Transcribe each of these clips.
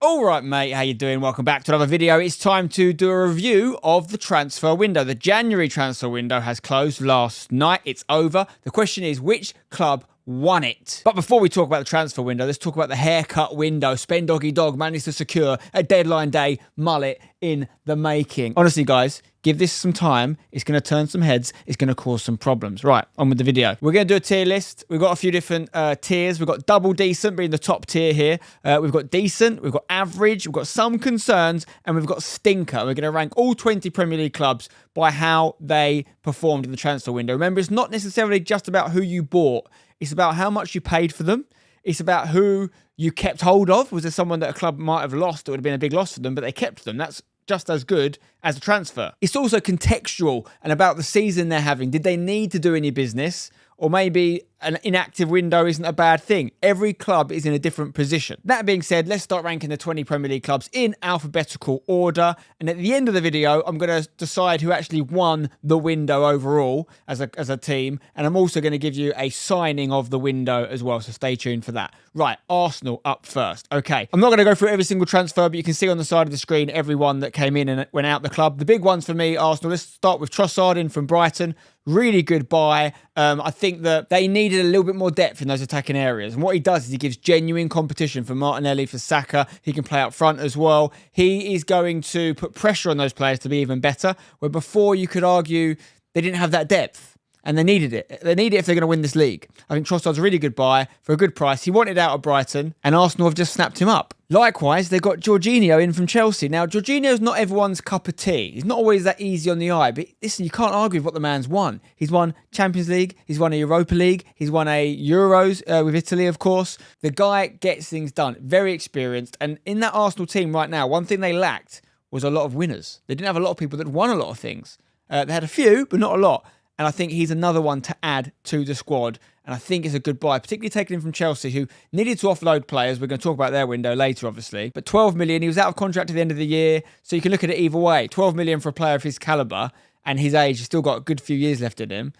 All right, mate, how you doing? Welcome back to another video. It's time to do a review of the transfer window. The January transfer window has closed last night. It's over. The question is, which club won it? But before we talk about the transfer window, let's talk about the haircut window. Spend Doggy Dog managed to secure a deadline day mullet in the making. Honestly, guys, give this some time. It's going to turn some heads. It's going to cause some problems. Right, on with the video. We're going to do a tier list. We've got a few different tiers. We've got double decent being the top tier here. We've got decent. We've got average. We've got some concerns. And we've got stinker. We're going to rank all 20 Premier League clubs by how they performed in the transfer window. Remember, it's not necessarily just about who you bought. It's about how much you paid for them. It's about who you kept hold of. Was there someone that a club might have lost that would have been a big loss for them, but they kept them? That's just as good as a transfer. It's also contextual and about the season they're having. Did they need to do any business? Or maybe an inactive window isn't a bad thing. Every club is in a different position. That being said, let's start ranking the 20 Premier League clubs in alphabetical order. And at the end of the video, I'm going to decide who actually won the window overall as a team. And I'm also going to give you a signing of the window as well. So stay tuned for that. Right, Arsenal up first. Okay, I'm not going to go through every single transfer, but you can see on the side of the screen everyone that came in and went out the club. The big ones for me, Arsenal. Let's start with Trossard in from Brighton. Really good buy. I think that they needed a little bit more depth in those attacking areas. And what he does is he gives genuine competition for Martinelli, for Saka. He can play up front as well. He is going to put pressure on those players to be even better, where before you could argue they didn't have that depth. And they needed it. They need it if they're going to win this league. I think Trossard's a really good buy for a good price. He wanted out of Brighton, and Arsenal have just snapped him up. Likewise, they've got Jorginho in from Chelsea. Now, Jorginho's not everyone's cup of tea. He's not always that easy on the eye. But listen, you can't argue with what the man's won. He's won Champions League. He's won a Europa League. He's won a Euros with Italy, of course. The guy gets things done. Very experienced. And in that Arsenal team right now, one thing they lacked was a lot of winners. They didn't have a lot of people that won a lot of things. They had a few, but not a lot. And I think he's another one to add to the squad. And I think it's a good buy, particularly taking him from Chelsea, who needed to offload players. We're going to talk about their window later, obviously. But 12 million, he was out of contract at the end of the year. So you can look at it either way. 12 million for a player of his calibre and his age. He's still got a good few years left in him.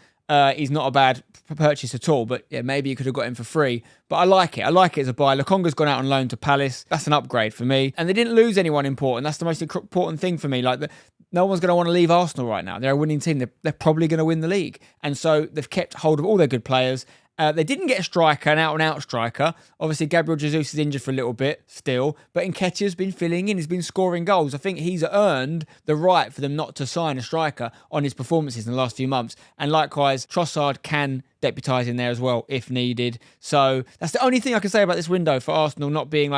He's not a bad purchase at all. But yeah, maybe you could have got him for free. But I like it. I like it as a buy. Lokonga's gone out on loan to Palace. That's an upgrade for me. And they didn't lose anyone important. That's the most important thing for me. No one's going to want to leave Arsenal right now. They're a winning team. They're probably going to win the league. And so they've kept hold of all their good players. They didn't get a striker, an out-and-out striker. Obviously, Gabriel Jesus is injured for a little bit still. But Nketiah's been filling in. He's been scoring goals. I think he's earned the right for them not to sign a striker on his performances in the last few months. And likewise, Trossard can deputise in there as well if needed. So that's the only thing I can say about this window for Arsenal not being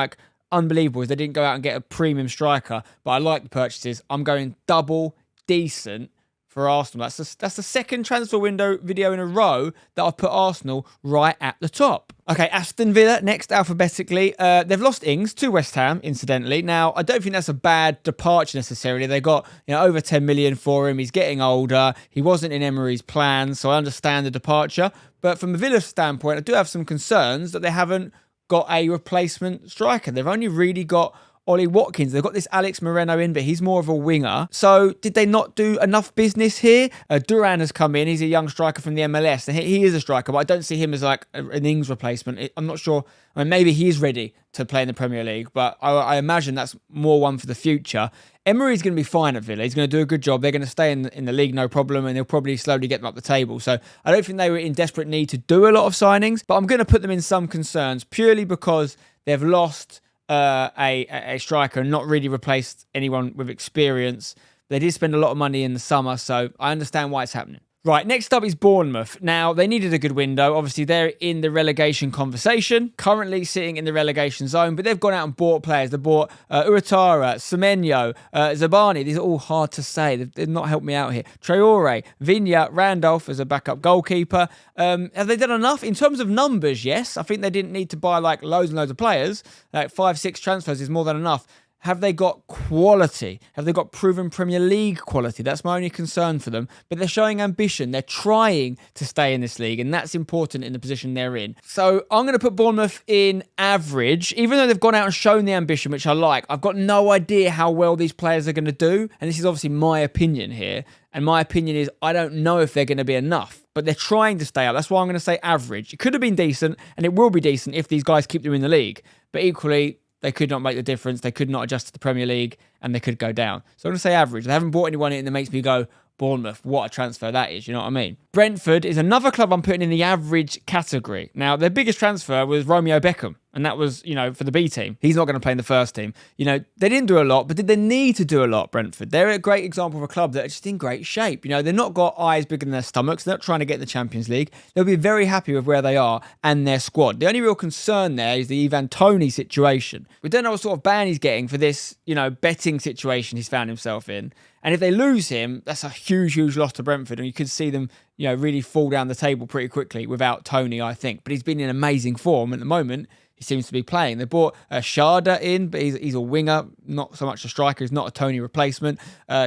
unbelievable is they didn't go out and get a premium striker, but I like the purchases. I'm going double decent for Arsenal. That's the second transfer window video in a row that I've put Arsenal right at the top. Okay, Aston Villa next alphabetically. They've lost Ings to West Ham, incidentally. Now, I don't think that's a bad departure necessarily. They got over 10 million for him. He's getting older. He wasn't in Emery's plans, so I understand the departure. But from a Villa standpoint, I do have some concerns that they haven't got a replacement striker. They've only really got Ollie Watkins. They've got this Alex Moreno in, but he's more of a winger. So did they not do enough business here? Duran has come in. He's a young striker from the MLS. And he is a striker, but I don't see him as an Ings replacement. I'm not sure. I mean, maybe he is ready to play in the Premier League, but I imagine that's more one for the future. Emery's going to be fine at Villa. He's going to do a good job. They're going to stay in the league, no problem, and they'll probably slowly get them up the table. So I don't think they were in desperate need to do a lot of signings, but I'm going to put them in some concerns purely because they've lost a striker and not really replaced anyone with experience. They did spend a lot of money in the summer, so I understand why it's happening. Right, next up is Bournemouth. Now, they needed a good window. Obviously, they're in the relegation conversation, currently sitting in the relegation zone, but they've gone out and bought players. They bought Uratara, Semenyo, Zabani. These are all hard to say. They've not helped me out here. Traore, Vinya, Randolph as a backup goalkeeper. Have they done enough? In terms of numbers, yes. I think they didn't need to buy loads and loads of players. 5-6 transfers is more than enough. Have they got quality? Have they got proven Premier League quality? That's my only concern for them. But they're showing ambition. They're trying to stay in this league, and that's important in the position they're in. So I'm going to put Bournemouth in average, even though they've gone out and shown the ambition, which I like. I've got no idea how well these players are going to do, and this is obviously my opinion here. And my opinion is I don't know if they're going to be enough, but they're trying to stay up. That's why I'm going to say average. It could have been decent, and it will be decent if these guys keep them in the league. But equally, they could not make the difference. They could not adjust to the Premier League, and they could go down. So I'm going to say average. They haven't brought anyone in that makes me go, Bournemouth, what a transfer that is, you know what I mean? Brentford is another club I'm putting in the average category. Now, their biggest transfer was Romeo Beckham, and that was, for the B team. He's not going to play in the first team. They didn't do a lot, but did they need to do a lot, Brentford? They're a great example of a club that are just in great shape. They've not got eyes bigger than their stomachs. They're not trying to get in the Champions League. They'll be very happy with where they are and their squad. The only real concern there is the Ivan Toney situation. We don't know what sort of ban he's getting for this, betting situation he's found himself in. And if they lose him, that's a huge, huge loss to Brentford. And you could see them, really fall down the table pretty quickly without Toney, I think. But he's been in amazing form at the moment. He seems to be playing. They brought Sharda in, but he's a winger, not so much a striker. He's not a Toney replacement.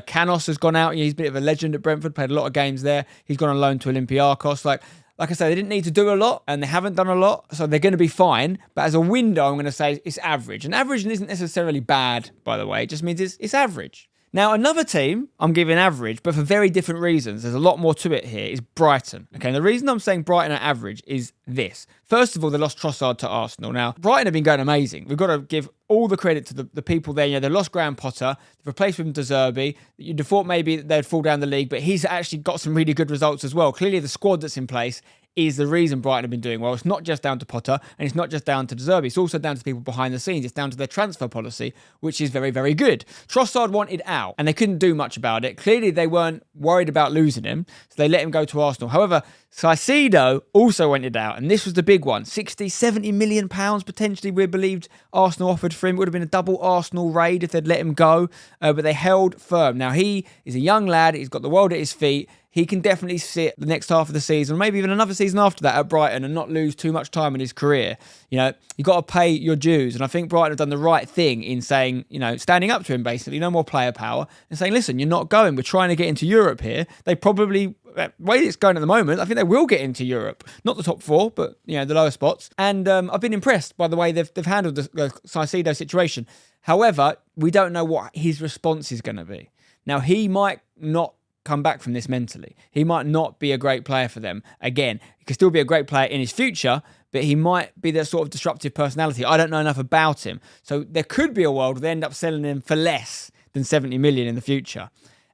Canos has gone out. He's a bit of a legend at Brentford, played a lot of games there. He's gone on loan to Olympiacos. Like I said, they didn't need to do a lot, and they haven't done a lot, so they're going to be fine. But as a window, I'm going to say it's average. And average isn't necessarily bad, by the way. It just means it's average. Now, another team I'm giving average, but for very different reasons. There's a lot more to it here, is Brighton. Okay, and the reason I'm saying Brighton are average is this. First of all, they lost Trossard to Arsenal. Now, Brighton have been going amazing. We've got to give all the credit to the people there. They lost Graham Potter. They've replaced with De Zerbi. You'd have thought maybe they'd fall down the league, but he's actually got some really good results as well. Clearly, the squad that's in place is the reason Brighton have been doing well. It's not just down to Potter, and it's not just down to De Zerbi. It's also down to people behind the scenes. It's down to their transfer policy, which is very, very good. Trossard wanted out, and they couldn't do much about it. Clearly, they weren't worried about losing him, so they let him go to Arsenal. However, Caicedo also wanted out, and this was the big one. 60, 70 million pounds potentially, we believed Arsenal offered for him. It would have been a double Arsenal raid if they'd let him go, but they held firm. Now, he is a young lad. He's got the world at his feet. He can definitely sit the next half of the season, or maybe even another season after that at Brighton, and not lose too much time in his career. You've got to pay your dues. And I think Brighton have done the right thing in saying, standing up to him, basically, no more player power, and saying, listen, you're not going. We're trying to get into Europe here. They probably, the way it's going at the moment, I think they will get into Europe. Not the top four, but, the lower spots. And I've been impressed by the way they've handled the Caicedo situation. However, we don't know what his response is going to be. Now, he might not come back from this mentally. He might not be a great player for them. Again, he could still be a great player in his future, but he might be their sort of disruptive personality. I don't know enough about him. So there could be a world where they end up selling him for less than 70 million in the future.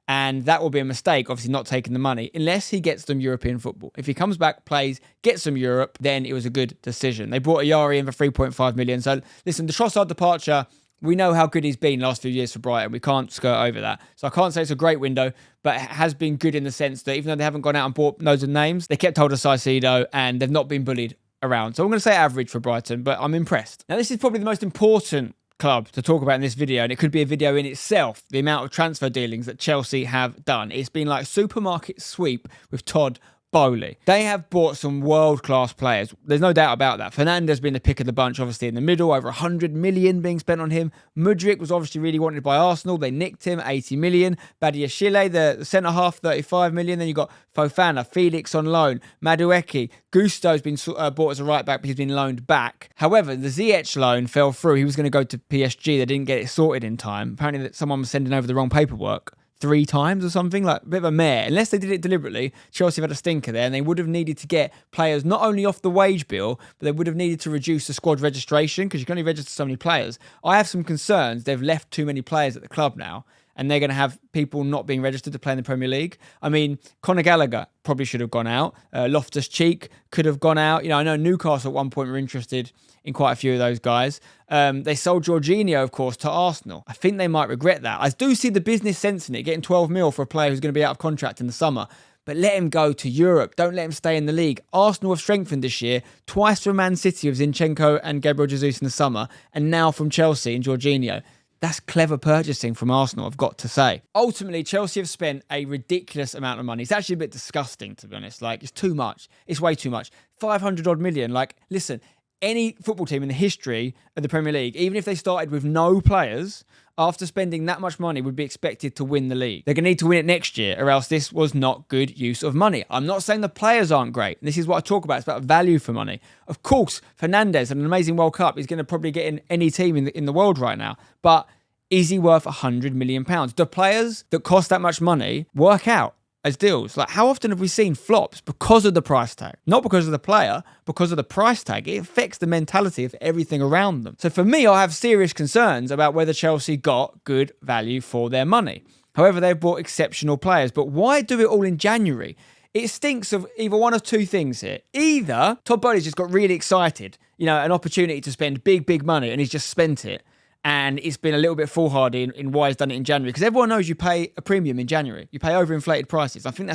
And that will be a mistake, obviously not taking the money, unless he gets them European football. If he comes back, plays, gets them Europe, then it was a good decision. They brought Ayari in for 3.5 million. So listen, the Trossard departure, we know how good he's been last few years for Brighton. We can't skirt over that. So I can't say it's a great window, but it has been good in the sense that even though they haven't gone out and bought loads of names, they kept hold of Caicedo and they've not been bullied around. So I'm going to say average for Brighton, but I'm impressed. Now, this is probably the most important club to talk about in this video, and it could be a video in itself, the amount of transfer dealings that Chelsea have done. It's been like supermarket sweep with Todd Bowley. They have bought some world-class players. There's no doubt about that. Fernandes been the pick of the bunch, obviously, in the middle. Over 100 million being spent on him. Mudryk was obviously really wanted by Arsenal. They nicked him, 80 million. Badiashile, the centre-half, 35 million. Then you've got Fofana, Felix on loan, Madueke. Gusto's been bought as a right-back, but he's been loaned back. However, the Ziyech loan fell through. He was going to go to PSG. They didn't get it sorted in time. Apparently, someone was sending over the wrong paperwork 3 times or something, like a bit of a mare. Unless they did it deliberately, Chelsea have had a stinker there, and they would have needed to get players not only off the wage bill, but they would have needed to reduce the squad registration because you can only register so many players. I have some concerns they've left too many players at the club now, and they're going to have people not being registered to play in the Premier League. I mean, Conor Gallagher probably should have gone out. Loftus-Cheek could have gone out. I know Newcastle at one point were interested in quite a few of those guys. They sold Jorginho, of course, to Arsenal. I think they might regret that. I do see the business sense in it, getting 12 mil for a player who's going to be out of contract in the summer. But let him go to Europe. Don't let him stay in the league. Arsenal have strengthened this year, twice from Man City with Zinchenko and Gabriel Jesus in the summer, and now from Chelsea and Jorginho. That's clever purchasing from Arsenal, I've got to say. Ultimately, Chelsea have spent a ridiculous amount of money. It's actually a bit disgusting, to be honest. Like, it's too much. It's way too much. 500 odd million. Like, listen, any football team in the history of the Premier League, even if they started with no players, after spending that much money would be expected to win the league. They're going to need to win it next year, or else this was not good use of money. I'm not saying the players aren't great. This is what I talk about. It's about value for money. Of course, Fernandes had an amazing World Cup. He's going to probably get in any team in the world right now. But is he worth £100 million? Do players that cost that much money work out? as deals. Like, how often have we seen flops because of the price tag? Not because of the player, because of the price tag. It affects the mentality of everything around them. So for me, I have serious concerns about whether Chelsea got good value for their money. However, they've bought exceptional players. But why do it all in January? It stinks of either one of two things here. Either Todd Bowley's just got really excited, an opportunity to spend big money, and he's just spent it. And it's been a little bit foolhardy in why he's done it in January. Because everyone knows you pay a premium in January. You pay overinflated prices. I think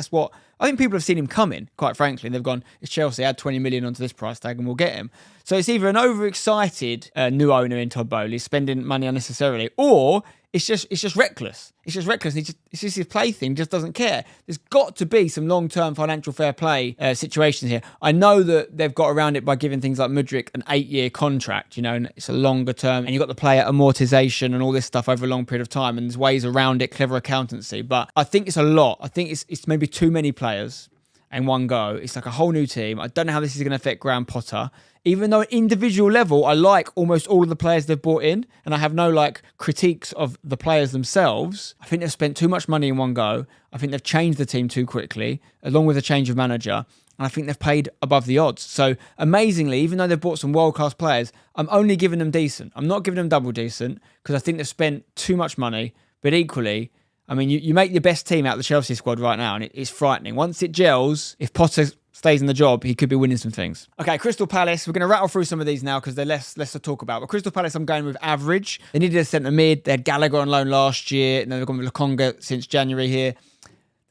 people have seen him coming, quite frankly. And they've gone, it's Chelsea, add 20 million onto this price tag and we'll get him. So it's either an overexcited new owner in Todd Bowley spending money unnecessarily, or it's just reckless. It's just reckless. It's just his plaything. He just doesn't care. There's got to be some long-term financial fair play situations here. I know that they've got around it by giving things like Mudryk an 8-year contract, and it's a longer term, and you've got the player amortization and all this stuff over a long period of time, and there's ways around it, clever accountancy. But I think it's a lot. I think it's maybe too many players in one go. It's like a whole new team. I don't know how this is going to affect Graham Potter. Even though at individual level, I like almost all of the players they've brought in, and I have no critiques of the players themselves. I think they've spent too much money in one go. I think they've changed the team too quickly, along with a change of manager, and I think they've played above the odds. So amazingly, even though they've bought some world-class players, I'm only giving them decent. I'm not giving them double decent because I think they've spent too much money, but equally, I mean, you make your best team out of the Chelsea squad right now, and it's frightening. Once it gels, if Potter stays in the job, he could be winning some things. Okay, Crystal Palace. We're going to rattle through some of these now because they're less to talk about. But Crystal Palace, I'm going with average. They needed a centre mid. They had Gallagher on loan last year, and then they've gone with Lokonga since January here.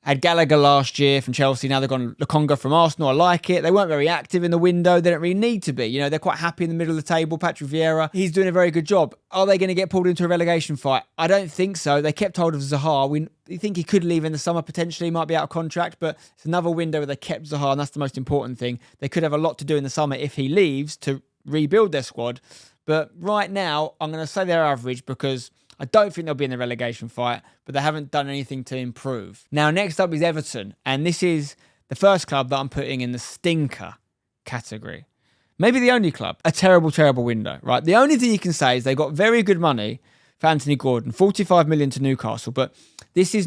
Had Gallagher last year from Chelsea. Now they've gone Lokonga from Arsenal. I like it. They weren't very active in the window. They don't really need to be. They're quite happy in the middle of the table. Patrick Vieira, he's doing a very good job. Are they going to get pulled into a relegation fight? I don't think so. They kept hold of Zaha. We think he could leave in the summer potentially. He might be out of contract, but it's another window where they kept Zaha, and that's the most important thing. They could have a lot to do in the summer if he leaves to rebuild their squad. But right now, I'm going to say they're average because I don't think they'll be in the relegation fight, but they haven't done anything to improve. Now, next up is Everton, and this is the first club that I'm putting in the stinker category. Maybe the only club. A terrible, terrible window, right? The only thing you can say is they got very good money for Anthony Gordon, 45 million to Newcastle, but this is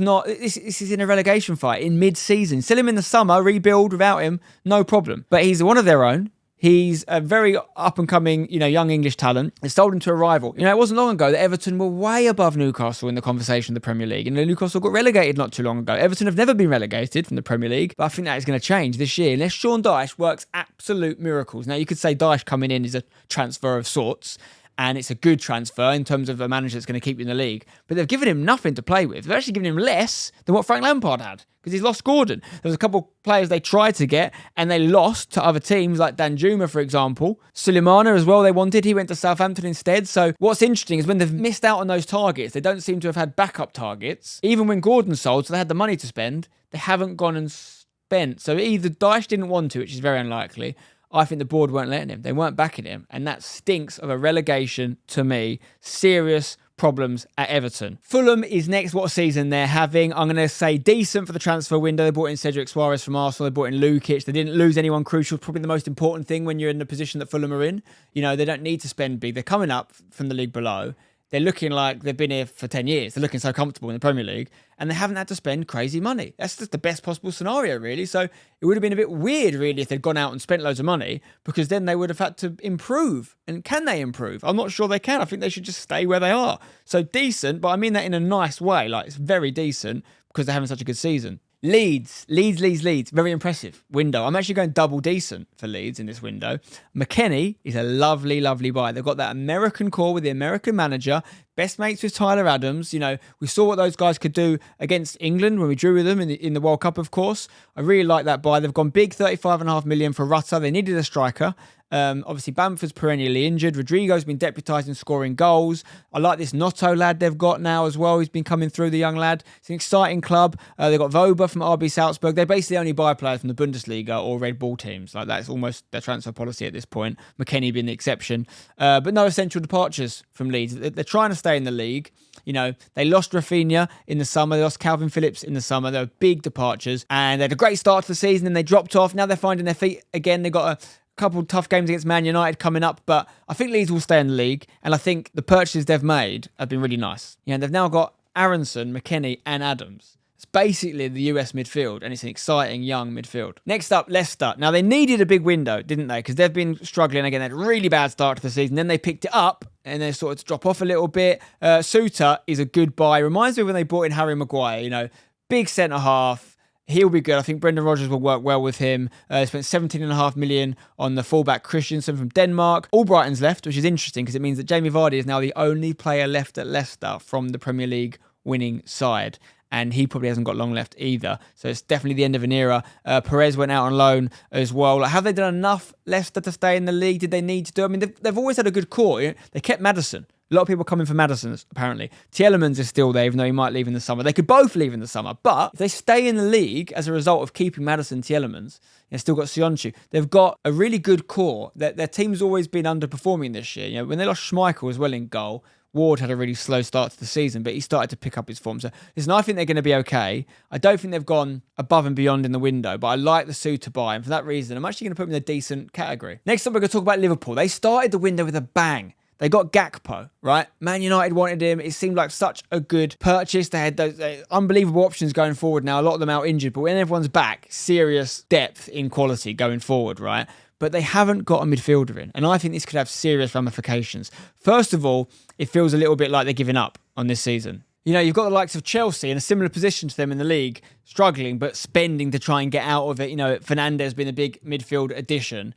in a relegation fight in mid-season. Sell him in the summer, rebuild without him, no problem. But he's one of their own. He's a very up-and-coming, young English talent. They sold him to a rival. It wasn't long ago that Everton were way above Newcastle in the conversation of the Premier League. Newcastle got relegated not too long ago. Everton have never been relegated from the Premier League, but I think that is going to change this year unless Sean Dyche works absolute miracles. Now, you could say Dyche coming in is a transfer of sorts, and it's a good transfer in terms of a manager that's going to keep you in the league. But they've given him nothing to play with. They've actually given him less than what Frank Lampard had because he's lost Gordon. There was a couple of players they tried to get and they lost to other teams like Danjuma, for example. Sulemana as well they wanted. He went to Southampton instead. So what's interesting is when they've missed out on those targets, they don't seem to have had backup targets. Even when Gordon sold, so they had the money to spend, they haven't gone and spent. So either Dyche didn't want to, which is very unlikely. I think the board weren't letting him. They weren't backing him. And that stinks of a relegation to me. Serious problems at Everton. Fulham is next. What a season they're having. I'm going to say decent for the transfer window. They brought in Cedric Suarez from Arsenal. They brought in Lukic. They didn't lose anyone crucial. Probably the most important thing when you're in the position that Fulham are in. They don't need to spend big. They're coming up from the league below. They're looking like they've been here for 10 years. They're looking so comfortable in the Premier League and they haven't had to spend crazy money. That's just the best possible scenario, really. So it would have been a bit weird, really, if they'd gone out and spent loads of money because then they would have had to improve. And can they improve? I'm not sure they can. I think they should just stay where they are. So decent, but I mean that in a nice way. Like, it's very decent because they're having such a good season. Leeds. Very impressive window. I'm actually going double decent for Leeds in this window. McKennie is a lovely, lovely buy. They've got that American core with the American manager. Best mates with Tyler Adams. We saw what those guys could do against England when we drew with them in the World Cup, of course. I really like that buy. They've gone big, 35.5 million for Rutter. They needed a striker. Obviously, Bamford's perennially injured. Rodrigo's been deputised in scoring goals. I like this Notto lad they've got now as well. He's been coming through, the young lad. It's an exciting club. They've got Voba from RB Salzburg. They basically only buy players from the Bundesliga or Red Bull teams. Like, that's almost their transfer policy at this point. McKennie being the exception. But no essential departures from Leeds. They're trying to stay in the league. They lost Rafinha in the summer. They lost Calvin Phillips in the summer. They were big departures. And they had a great start to the season and they dropped off. Now they're finding their feet again. They've got a couple of tough games against Man United coming up, but I think Leeds will stay in the league, and I think the purchases they've made have been really nice. They've now got Aronson, McKennie and Adams. It's basically the US midfield, and it's an exciting young midfield. Next up, Leicester. Now, they needed a big window, didn't they? Because they've been struggling again. They had a really bad start to the season. Then they picked it up, and they started to drop off a little bit. Suter is a good buy. Reminds me of when they brought in Harry Maguire, big centre-half. He'll be good. I think Brendan Rodgers will work well with him. Spent 17.5 million on the fullback Christensen from Denmark. All Brighton's left, which is interesting because it means that Jamie Vardy is now the only player left at Leicester from the Premier League winning side. And he probably hasn't got long left either. So it's definitely the end of an era. Perez went out on loan as well. Have they done enough, Leicester, to stay in the league? Did they need to do? I mean, they've always had a good core. They kept Maddison. A lot of people coming for Maddison, apparently. Tielemans is still there, even though he might leave in the summer. They could both leave in the summer. But if they stay in the league as a result of keeping Maddison, Tielemans, they've still got Sionchu. They've got a really good core. Their team's always been underperforming this year. When they lost Schmeichel as well in goal, Ward had a really slow start to the season, but he started to pick up his form. So listen, I think they're going to be okay. I don't think they've gone above and beyond in the window, but I like the Suter buy, and for that reason, I'm actually going to put them in a decent category. Next up, we're going to talk about Liverpool. They started the window with a bang. They got Gakpo, right? Man United wanted him. It seemed like such a good purchase. They had those unbelievable options going forward now. A lot of them out injured, but when everyone's back, serious depth in quality going forward, right? But they haven't got a midfielder in. And I think this could have serious ramifications. First of all, it feels a little bit like they're giving up on this season. You've got the likes of Chelsea in a similar position to them in the league, struggling, but spending to try and get out of it. Fernandes being a big midfield addition.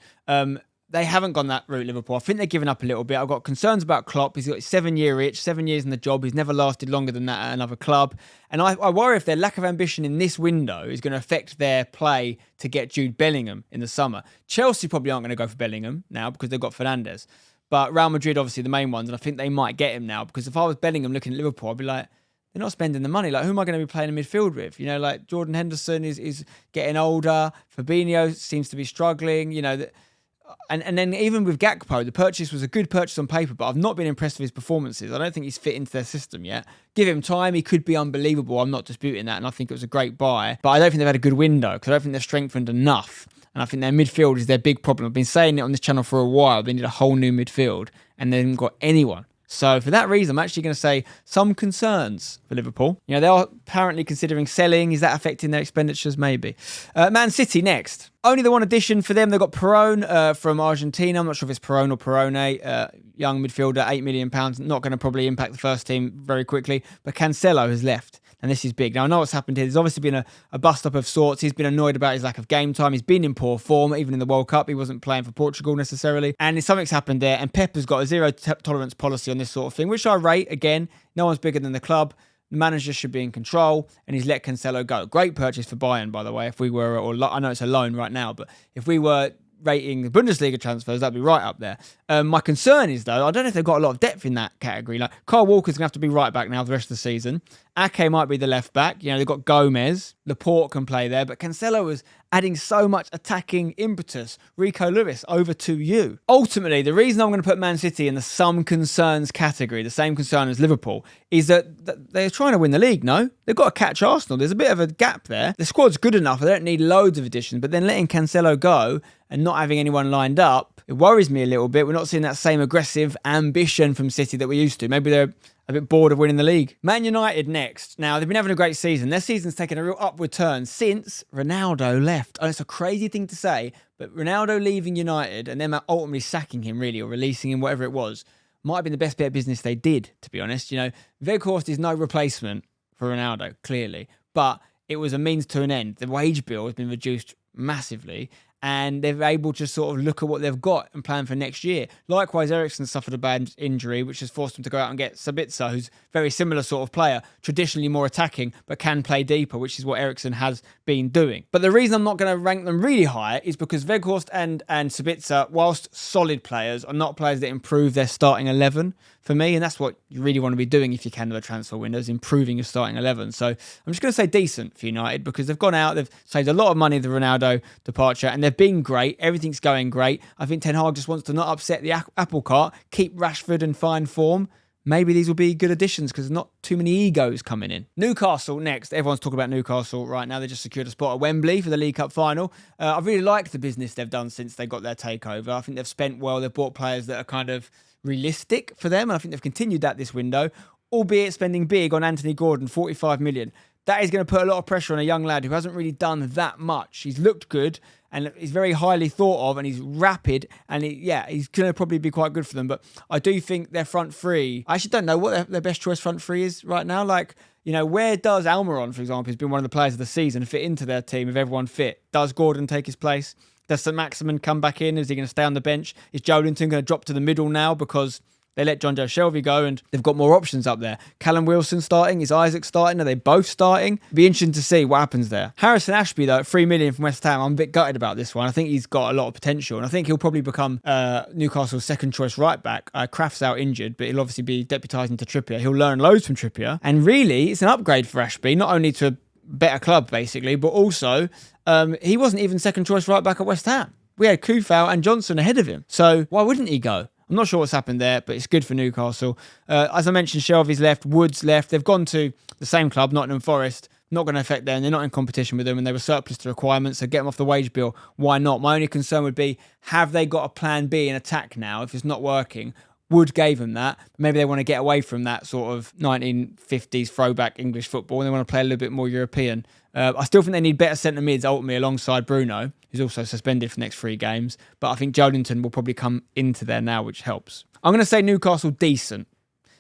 They haven't gone that route, Liverpool. I think they're giving up a little bit. I've got concerns about Klopp. He's got a 7-year itch, 7 years in the job. He's never lasted longer than that at another club. And I worry if their lack of ambition in this window is going to affect their play to get Jude Bellingham in the summer. Chelsea probably aren't going to go for Bellingham now because they've got Fernandes. But Real Madrid, obviously, the main ones. And I think they might get him now because if I was Bellingham looking at Liverpool, I'd be like, they're not spending the money. Like, who am I going to be playing in midfield with? Jordan Henderson is getting older. Fabinho seems to be struggling. And then even with Gakpo, the purchase was a good purchase on paper, but I've not been impressed with his performances. I don't think he's fit into their system yet. Give him time, he could be unbelievable. I'm not disputing that, and I think it was a great buy. But I don't think they've had a good window because I don't think they're strengthened enough. And I think their midfield is their big problem. I've been saying it on this channel for a while. They need a whole new midfield, and they haven't got anyone. So for that reason, I'm actually going to say some concerns for Liverpool. They are apparently considering selling. Is that affecting their expenditures? Maybe. Man City next. Only the one addition for them. They've got Perón from Argentina. I'm not sure if it's Perón or Perone. Young midfielder, £8 million. Not going to probably impact the first team very quickly. But Cancelo has left. And this is big. Now, I know what's happened here. There's obviously been a bust-up of sorts. He's been annoyed about his lack of game time. He's been in poor form, even in the World Cup. He wasn't playing for Portugal necessarily. And something's happened there. And Pep has got a zero-tolerance policy on this sort of thing, which I rate. Again, no one's bigger than the club. The manager should be in control, and he's let Cancelo go. Great purchase for Bayern, by the way. If we were, I know it's a loan right now, but if we were rating the Bundesliga transfers, that'd be right up there. My concern is, though, I don't know if they've got a lot of depth in that category. Like, Kyle Walker's going to have to be right back now for the rest of the season. Ake might be the left back. They've got Gomez. Laporte can play there. But Cancelo was adding so much attacking impetus. Rico Lewis, over to you. Ultimately, the reason I'm going to put Man City in the some concerns category, the same concern as Liverpool, is that they're trying to win the league, no? They've got to catch Arsenal. There's a bit of a gap there. The squad's good enough. They don't need loads of additions. But then letting Cancelo go and not having anyone lined up, it worries me a little bit. We're not seeing that same aggressive ambition from City that we used to. Maybe they're a bit bored of winning the league. Man United next. Now, they've been having a great season. Their season's taken a real upward turn since Ronaldo left. Oh, it's a crazy thing to say, but Ronaldo leaving United and them ultimately sacking him, really, or releasing him, whatever it was, might have been the best bit of business they did, to be honest. Weghorst is no replacement for Ronaldo, clearly, but it was a means to an end. The wage bill has been reduced massively, and they're able to sort of look at what they've got and plan for next year. Likewise, Eriksen suffered a bad injury, which has forced them to go out and get Sabitzer, who's a very similar sort of player, traditionally more attacking, but can play deeper, which is what Eriksen has been doing. But the reason I'm not going to rank them really high is because Weghorst and Sabitzer, whilst solid players, are not players that improve their starting 11 for me, and that's what you really want to be doing if you can do a transfer window, is improving your starting 11. So I'm just going to say decent for United because they've gone out, they've saved a lot of money, the Ronaldo departure, and they've been great. Everything's going great. I think Ten Hag just wants to not upset the apple cart, keep Rashford in fine form. Maybe these will be good additions because there's not too many egos coming in. Newcastle next. Everyone's talking about Newcastle right now. They just secured a spot at Wembley for the League Cup final. I really liked the business they've done since they got their takeover. I think they've spent well. They've bought players that are kind of realistic for them, and I think they've continued that this window, albeit spending big on Anthony Gordon, 45 million. That is going to put a lot of pressure on a young lad who hasn't really done that much. He's looked good and he's very highly thought of and he's rapid and he's going to probably be quite good for them. But I do think their front three, I actually don't know what their best choice front three is right now. Like, where does Almiron, for example, who's been one of the players of the season, fit into their team if everyone fit? Does Gordon take his place? Does St Maximin come back in? Is he going to stay on the bench? Is Joelinton going to drop to the middle now because they let John Joe Shelby go and they've got more options up there? Callum Wilson starting? Is Isaac starting? Are they both starting? It'd be interesting to see what happens there. Harrison Ashby, though, at $3 million from West Ham, I'm a bit gutted about this one. I think he's got a lot of potential and I think he'll probably become Newcastle's second choice right back. Kraft's out injured, but he'll obviously be deputising to Trippier. He'll learn loads from Trippier. And really, it's an upgrade for Ashby, not only to a better club, basically, but also he wasn't even second choice right back at West Ham. We had Kufau and Johnson ahead of him. So why wouldn't he go? I'm not sure what's happened there, but it's good for Newcastle. As I mentioned, Shelby's left, Woods left. They've gone to the same club, Nottingham Forest. Not going to affect them. They're not in competition with them and they were surplus to requirements, so get them off the wage bill. Why not? My only concern would be, have they got a plan B in attack now if it's not working? Wood gave them that. Maybe they want to get away from that sort of 1950s throwback English football and they want to play a little bit more European. I still think they need better centre mids ultimately alongside Bruno, who's also suspended for the next 3 games. But I think Joelinton will probably come into there now, which helps. I'm going to say Newcastle decent.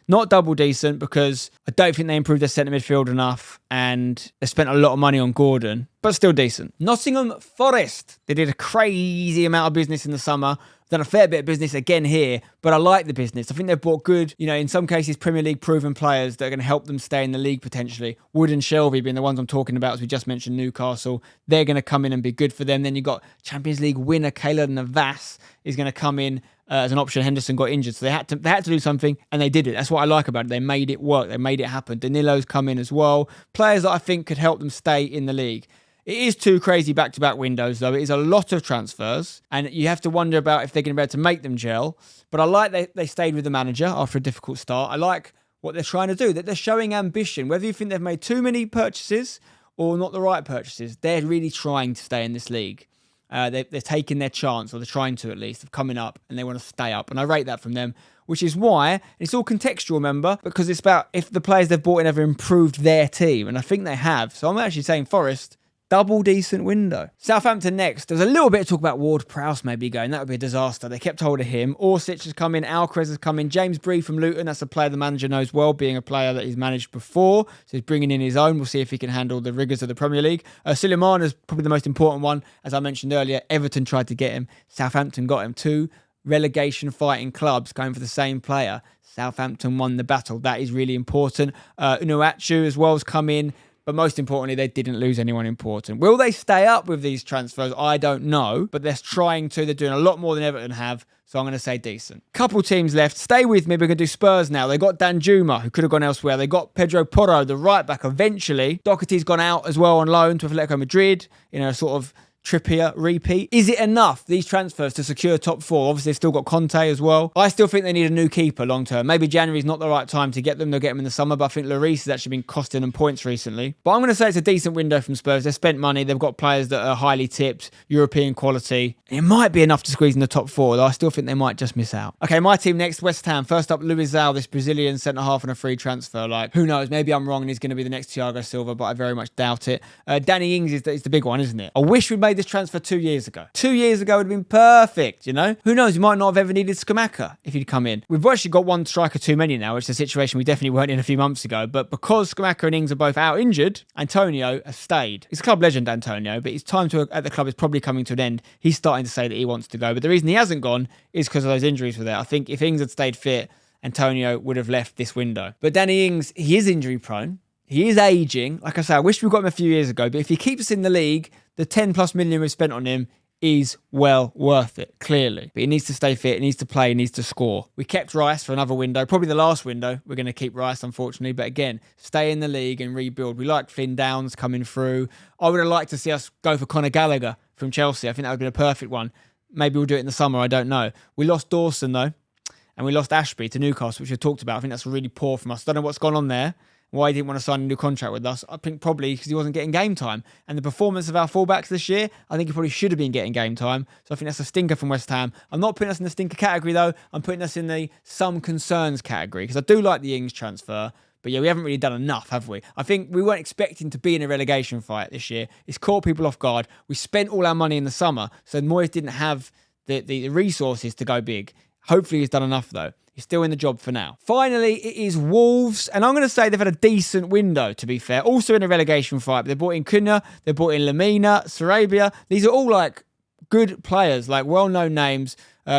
Not double decent because I don't think they improved their centre midfield enough and they spent a lot of money on Gordon, but still decent. Nottingham Forest. They did a crazy amount of business in the summer. Done a fair bit of business again here, but I like the business. I think they've bought good, in some cases, Premier League proven players that are going to help them stay in the league potentially. Wood and Shelby being the ones I'm talking about, as we just mentioned, Newcastle. They're going to come in and be good for them. Then you've got Champions League winner Keylor Navas is going to come in as an option. Henderson got injured, so they had to do something, and they did it. That's what I like about it. They made it work. They made it happen. Danilo's come in as well. Players that I think could help them stay in the league. It is 2 crazy back-to-back windows, though. It is a lot of transfers, and you have to wonder about if they're going to be able to make them gel. But I like they stayed with the manager after a difficult start. I like what they're trying to do, that they're showing ambition. Whether you think they've made too many purchases or not the right purchases, they're really trying to stay in this league. They're taking their chance, or they're trying to at least, of coming up, and they want to stay up. And I rate that from them, which is why it's all contextual, remember, because it's about if the players they've bought in ever improved their team. And I think they have. So I'm actually saying Forest, double decent window. Southampton next. There's a little bit of talk about Ward-Prowse maybe going. That would be a disaster. They kept hold of him. Orsic has come in. Alcaraz has come in. James Bree from Luton. That's a player the manager knows well, being a player that he's managed before. So he's bringing in his own. We'll see if he can handle the rigours of the Premier League. Suleiman is probably the most important one. As I mentioned earlier, Everton tried to get him. Southampton got him. 2 relegation fighting clubs going for the same player. Southampton won the battle. That is really important. Unuachu as well has come in. But most importantly, they didn't lose anyone important. Will they stay up with these transfers? I don't know. But they're trying to. They're doing a lot more than Everton have. So I'm going to say decent. Couple teams left. Stay with me. We're going to do Spurs now. They got Danjuma, who could have gone elsewhere. They got Pedro Porro, the right back, eventually. Doherty's gone out as well on loan to Atletico Madrid in a sort of Trippier repeat. Is it enough, these transfers, to secure top 4? Obviously, they've still got Conte as well. I still think they need a new keeper long term. Maybe January's not the right time to get them. They'll get them in the summer, but I think Lloris has actually been costing them points recently. But I'm going to say it's a decent window from Spurs. They've spent money. They've got players that are highly tipped, European quality. It might be enough to squeeze in the top 4, though I still think they might just miss out. Okay, my team next, West Ham. First up, Luis Zal, this Brazilian centre-half on a free transfer. Like, who knows? Maybe I'm wrong and he's going to be the next Thiago Silva, but I very much doubt it. Danny Ings is the big one, isn't it? I wish we'd made this transfer 2 years ago. 2 years ago would have been perfect, Who knows? We might not have ever needed Skamaka if he'd come in. We've actually got one striker too many now, which is a situation we definitely weren't in a few months ago. But because Skamaka and Ings are both out injured, Antonio has stayed. He's a club legend, Antonio, but his time at the club is probably coming to an end. He's starting to say that he wants to go. But the reason he hasn't gone is because of those injuries were there. I think if Ings had stayed fit, Antonio would have left this window. But Danny Ings, he is injury prone. He is ageing. Like I say, I wish we got him a few years ago. But if he keeps us in the league, the 10 plus million we've spent on him is well worth it, clearly. But he needs to stay fit, he needs to play, he needs to score. We kept Rice for another window, probably the last window. We're going to keep Rice, unfortunately. But again, stay in the league and rebuild. We like Flynn Downs coming through. I would have liked to see us go for Conor Gallagher from Chelsea. I think that would have been a perfect one. Maybe we'll do it in the summer, I don't know. We lost Dawson, though. And we lost Ashby to Newcastle, which we talked about. I think that's really poor from us. Don't know what's gone on there. Why he didn't want to sign a new contract with us. I think probably because he wasn't getting game time. And the performance of our fullbacks this year, I think he probably should have been getting game time. So I think that's a stinker from West Ham. I'm not putting us in the stinker category, though. I'm putting us in the some concerns category, because I do like the Ings transfer. But yeah, we haven't really done enough, have we? I think we weren't expecting to be in a relegation fight this year. It's caught people off guard. We spent all our money in the summer, so Moyes didn't have the resources to go big. Hopefully he's done enough, though. He's still in the job for now. Finally, it is Wolves. And I'm going to say they've had a decent window, to be fair. Also in a relegation fight. They brought in Cunha. They brought in Lamina, Sarabia. These are all like good players, like well-known names.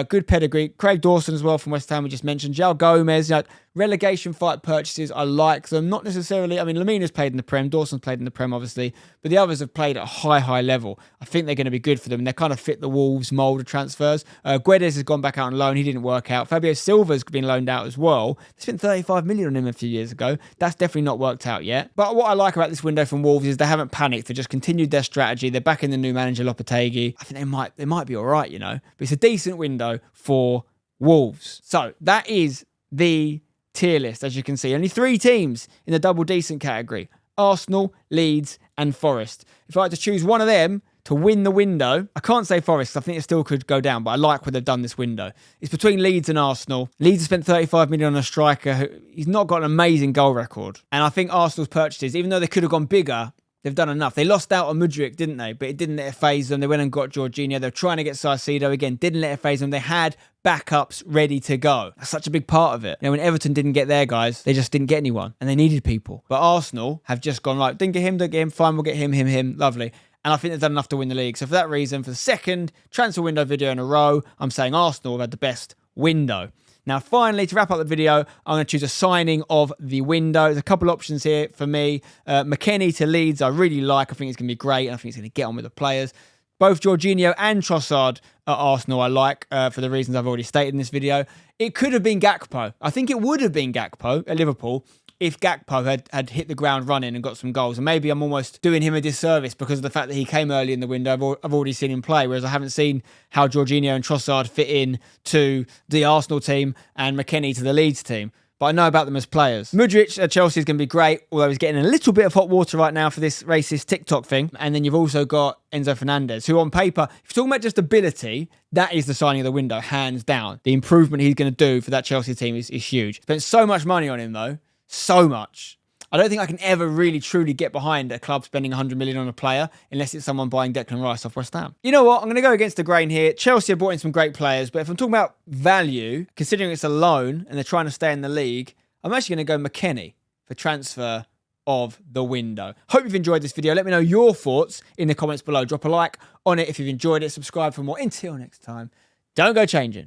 Good pedigree. Craig Dawson as well from West Ham, we just mentioned. João Gomez, relegation fight purchases. I like them. Not necessarily, Lamina's played in the Prem. Dawson's played in the Prem, obviously. But the others have played at a high level. I think they're going to be good for them. They kind of fit the Wolves mould of transfers. Guedes has gone back out on loan. He didn't work out. Fabio Silva's been loaned out as well. They spent 35 million on him a few years ago. That's definitely not worked out yet. But what I like about this window from Wolves is they haven't panicked. They just continued their strategy. They're backing the new manager, Lopetegui. I think they might be all right, But it's a decent window for Wolves. So that is the tier list, as you can see. Only 3 teams in the double decent category. Arsenal, Leeds and Forest. If I had to choose one of them to win the window, I can't say Forest, I think it still could go down, but I like what they've done this window. It's between Leeds and Arsenal. Leeds have spent 35 million on a striker he's not got an amazing goal record. And I think Arsenal's purchases, even though they could have gone bigger, they've done enough. They lost out on Mudryk, didn't they? But it didn't let it faze them. They went and got Jorginho. They were trying to get Saicedo again. Didn't let it faze them. They had backups ready to go. That's such a big part of it. When Everton didn't get their guys, they just didn't get anyone. And they needed people. But Arsenal have just gone, right, didn't get him, fine, we'll get him. Lovely. And I think they've done enough to win the league. So for that reason, for the second transfer window video in a row, I'm saying Arsenal have had the best window. Now, finally, to wrap up the video, I'm going to choose a signing of the window. There's a couple options here for me. McKennie to Leeds, I really like. I think it's going to be great. And I think it's going to get on with the players. Both Jorginho and Trossard at Arsenal I like for the reasons I've already stated in this video. It could have been Gakpo. I think it would have been Gakpo at Liverpool if Gakpo had hit the ground running and got some goals. And maybe I'm almost doing him a disservice because of the fact that he came early in the window. I've already seen him play, whereas I haven't seen how Jorginho and Trossard fit in to the Arsenal team and McKennie to the Leeds team. But I know about them as players. Mudryk at Chelsea is going to be great, although he's getting a little bit of hot water right now for this racist TikTok thing. And then you've also got Enzo Fernandez, who on paper, if you're talking about just ability, that is the signing of the window, hands down. The improvement he's going to do for that Chelsea team is huge. Spent so much money on him, though. So much. I don't think I can ever really truly get behind a club spending 100 million on a player unless it's someone buying Declan Rice off West Ham. You know what? I'm going to go against the grain here. Chelsea have brought in some great players, but if I'm talking about value, considering it's a loan and they're trying to stay in the league, I'm actually going to go McKennie for transfer of the window. Hope you've enjoyed this video. Let me know your thoughts in the comments below. Drop a like on it if you've enjoyed it. Subscribe for more. Until next time, don't go changing.